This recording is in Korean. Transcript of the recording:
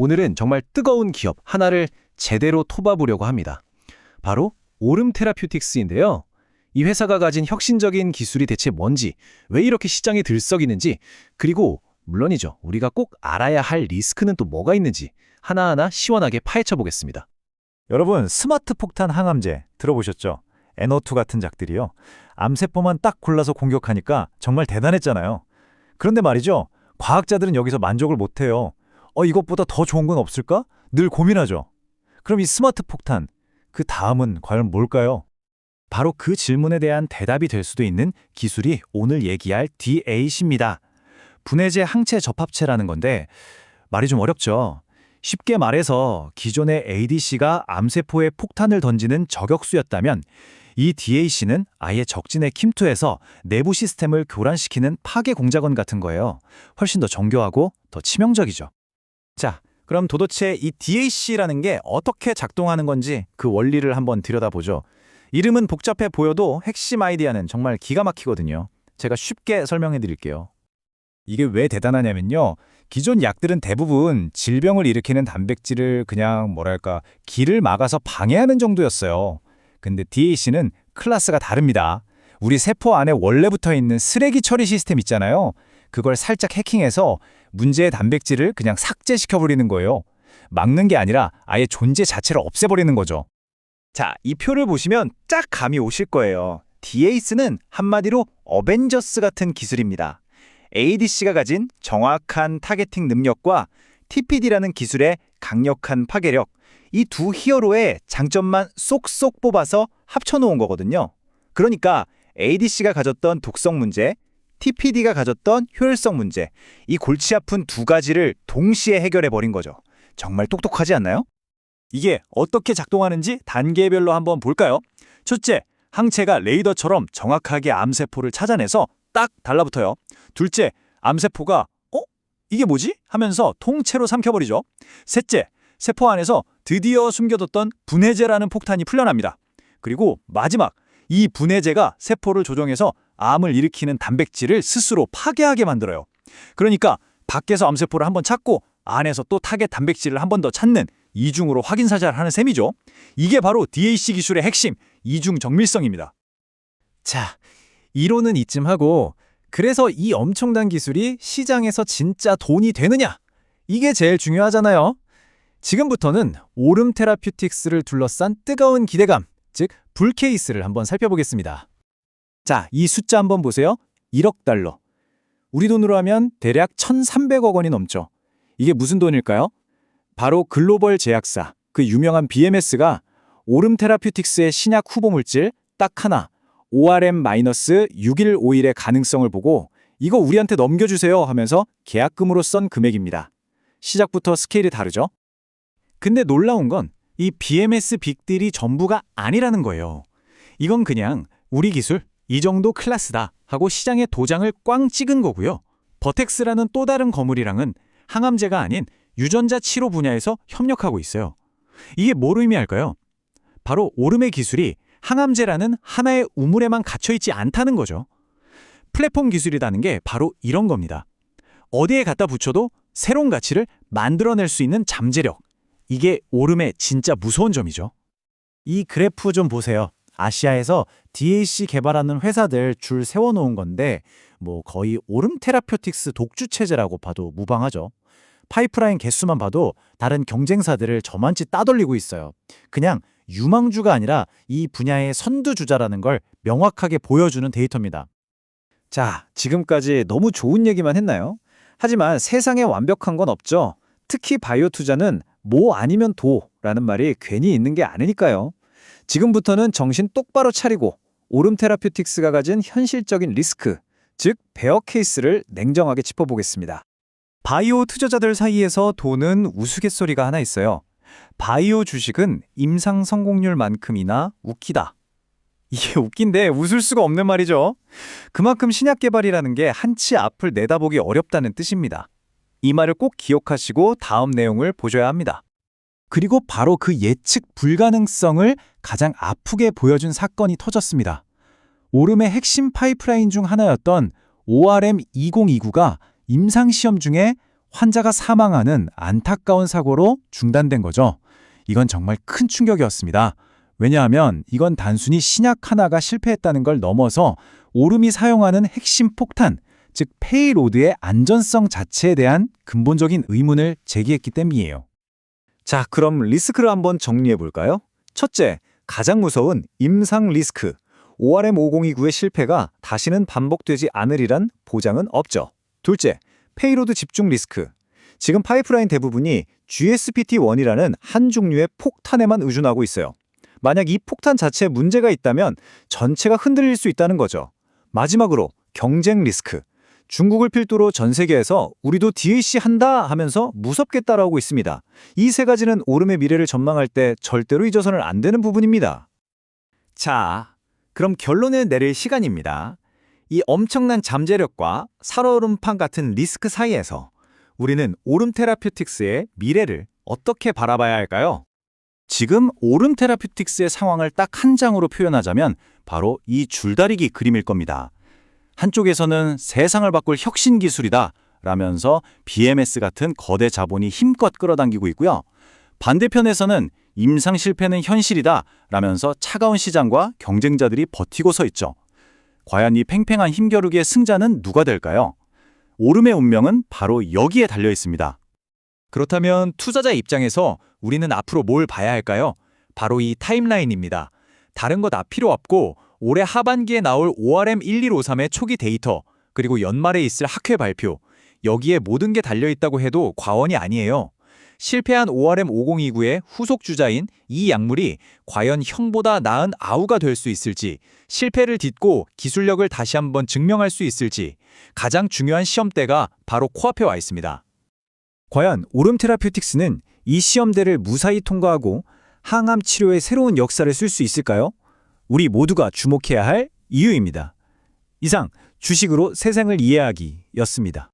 오늘은 정말 뜨거운 기업 하나를 제대로 톱아보려고 합니다. 바로 오름 테라퓨틱스인데요. 이 회사가 가진 혁신적인 기술이 대체 뭔지, 왜 이렇게 시장에 들썩이는지, 그리고 물론이죠. 우리가 꼭 알아야 할 리스크는 또 뭐가 있는지 하나하나 시원하게 파헤쳐 보겠습니다. 여러분, 스마트 폭탄 항암제 들어보셨죠? NO2 같은 작들이요. 암세포만 딱 골라서 공격하니까 정말 대단했잖아요. 그런데 말이죠. 과학자들은 여기서 만족을 못해요. 이것보다 더 좋은 건 없을까? 늘 고민하죠. 그럼 이 스마트 폭탄, 그 다음은 과연 뭘까요? 바로 그 질문에 대한 대답이 될 수도 있는 기술이 오늘 얘기할 DAC입니다. 분해제 항체 접합체라는 건데 말이 좀 어렵죠. 쉽게 말해서 기존의 ADC가 암세포에 폭탄을 던지는 저격수였다면 이 DAC는 아예 적진에 침투해서 내부 시스템을 교란시키는 파괴 공작원 같은 거예요. 훨씬 더 정교하고 더 치명적이죠. 자, 그럼 도대체 이 DAC라는 게 어떻게 작동하는 건지 그 원리를 한번 들여다보죠. 이름은 복잡해 보여도 핵심 아이디어는 정말 기가 막히거든요. 제가 쉽게 설명해 드릴게요. 이게 왜 대단하냐면요. 기존 약들은 대부분 질병을 일으키는 단백질을 그냥 길을 막아서 방해하는 정도였어요. 근데 DAC는 클래스가 다릅니다. 우리 세포 안에 원래 붙어 있는 쓰레기 처리 시스템 있잖아요. 그걸 살짝 해킹해서 문제의 단백질을 그냥 삭제시켜버리는 거예요. 막는 게 아니라 아예 존재 자체를 없애버리는 거죠. 자, 이 표를 보시면 쫙 감이 오실 거예요. DAC는 한마디로 어벤져스 같은 기술입니다. ADC가 가진 정확한 타겟팅 능력과 TPD라는 기술의 강력한 파괴력, 이 두 히어로의 장점만 쏙쏙 뽑아서 합쳐놓은 거거든요. 그러니까 ADC가 가졌던 독성 문제, TPD가 가졌던 효율성 문제, 이 골치 아픈 두 가지를 동시에 해결해버린 거죠. 정말 똑똑하지 않나요? 이게 어떻게 작동하는지 단계별로 한번 볼까요? 첫째, 항체가 레이더처럼 정확하게 암세포를 찾아내서 딱 달라붙어요. 둘째, 암세포가 이게 뭐지? 하면서 통째로 삼켜버리죠. 셋째, 세포 안에서 드디어 숨겨뒀던 분해제라는 폭탄이 풀려납니다. 그리고 마지막, 이 분해제가 세포를 조종해서 암을 일으키는 단백질을 스스로 파괴하게 만들어요. 그러니까 밖에서 암세포를 한번 찾고 안에서 또 타겟 단백질을 한 번 더 찾는 이중으로 확인사살을 하는 셈이죠. 이게 바로 DAC 기술의 핵심, 이중 정밀성입니다. 자, 이론은 이쯤 하고 그래서 이 엄청난 기술이 시장에서 진짜 돈이 되느냐? 이게 제일 중요하잖아요. 지금부터는 오름 테라퓨틱스를 둘러싼 뜨거운 기대감, 즉 불 케이스를 한번 살펴보겠습니다. 자, 이 숫자 한번 보세요. 1억 달러. 우리 돈으로 하면 대략 1,300억 원이 넘죠. 이게 무슨 돈일까요? 바로 글로벌 제약사, 그 유명한 BMS가 오름 테라퓨틱스의 신약 후보 물질 딱 하나, ORM-6151의 가능성을 보고 이거 우리한테 넘겨주세요 하면서 계약금으로 썬 금액입니다. 시작부터 스케일이 다르죠? 근데 놀라운 건 이 BMS 빅딜이 전부가 아니라는 거예요. 이건 그냥 우리 기술 이 정도 클래스다 하고 시장에 도장을 꽝 찍은 거고요. 버텍스라는 또 다른 거물이랑은 항암제가 아닌 유전자 치료 분야에서 협력하고 있어요. 이게 뭘 의미할까요? 바로 오름의 기술이 항암제라는 하나의 우물에만 갇혀있지 않다는 거죠. 플랫폼 기술이라는 게 바로 이런 겁니다. 어디에 갖다 붙여도 새로운 가치를 만들어낼 수 있는 잠재력. 이게 오름의 진짜 무서운 점이죠. 이 그래프 좀 보세요. 아시아에서 DAC 개발하는 회사들 줄 세워놓은 건데 거의 오름 테라퓨틱스 독주 체제라고 봐도 무방하죠. 파이프라인 개수만 봐도 다른 경쟁사들을 저만치 따돌리고 있어요. 그냥 유망주가 아니라 이 분야의 선두주자라는 걸 명확하게 보여주는 데이터입니다. 자, 지금까지 너무 좋은 얘기만 했나요? 하지만 세상에 완벽한 건 없죠. 특히 바이오 투자는 뭐 아니면 도라는 말이 괜히 있는 게 아니니까요. 지금부터는 정신 똑바로 차리고 오름 테라퓨틱스가 가진 현실적인 리스크, 즉 베어 케이스를 냉정하게 짚어보겠습니다. 바이오 투자자들 사이에서 도는 우스갯소리가 하나 있어요. 바이오 주식은 임상 성공률만큼이나 웃기다. 이게 웃긴데 웃을 수가 없는 말이죠. 그만큼 신약 개발이라는 게 한치 앞을 내다보기 어렵다는 뜻입니다. 이 말을 꼭 기억하시고 다음 내용을 보셔야 합니다. 그리고 바로 그 예측 불가능성을 가장 아프게 보여준 사건이 터졌습니다. 오름의 핵심 파이프라인 중 하나였던 ORM-2029가 임상시험 중에 환자가 사망하는 안타까운 사고로 중단된 거죠. 이건 정말 큰 충격이었습니다. 왜냐하면 이건 단순히 신약 하나가 실패했다는 걸 넘어서 오름이 사용하는 핵심 폭탄, 즉 페이로드의 안전성 자체에 대한 근본적인 의문을 제기했기 때문이에요. 자, 그럼 리스크를 한번 정리해 볼까요? 첫째, 가장 무서운 임상 리스크. ORM-5029의 실패가 다시는 반복되지 않으리란 보장은 없죠. 둘째, 페이로드 집중 리스크. 지금 파이프라인 대부분이 GSPT-1이라는 한 종류의 폭탄에만 의존하고 있어요. 만약 이 폭탄 자체에 문제가 있다면 전체가 흔들릴 수 있다는 거죠. 마지막으로 경쟁 리스크. 중국을 필두로 전 세계에서 우리도 DAC 한다 하면서 무섭게 따라오고 있습니다. 이 세 가지는 오름의 미래를 전망할 때 절대로 잊어서는 안 되는 부분입니다. 자, 그럼 결론을 내릴 시간입니다. 이 엄청난 잠재력과 살얼음판 같은 리스크 사이에서 우리는 오름 테라퓨틱스의 미래를 어떻게 바라봐야 할까요? 지금 오름 테라퓨틱스의 상황을 딱 한 장으로 표현하자면 바로 이 줄다리기 그림일 겁니다. 한쪽에서는 세상을 바꿀 혁신 기술이다 라면서 BMS 같은 거대 자본이 힘껏 끌어당기고 있고요. 반대편에서는 임상 실패는 현실이다 라면서 차가운 시장과 경쟁자들이 버티고 서 있죠. 과연 이 팽팽한 힘겨루기의 승자는 누가 될까요? 오름의 운명은 바로 여기에 달려 있습니다. 그렇다면 투자자 입장에서 우리는 앞으로 뭘 봐야 할까요? 바로 이 타임라인입니다. 다른 거 다 필요 없고 올해 하반기에 나올 ORM-1153의 초기 데이터, 그리고 연말에 있을 학회 발표, 여기에 모든 게 달려있다고 해도 과언이 아니에요. 실패한 ORM-5029의 후속 주자인 이 약물이 과연 형보다 나은 아우가 될 수 있을지, 실패를 딛고 기술력을 다시 한번 증명할 수 있을지, 가장 중요한 시험대가 바로 코앞에 와 있습니다. 과연 오름 테라퓨틱스는 이 시험대를 무사히 통과하고 항암 치료의 새로운 역사를 쓸 수 있을까요? 우리 모두가 주목해야 할 이유입니다. 이상 주식으로 세상을 이해하기였습니다.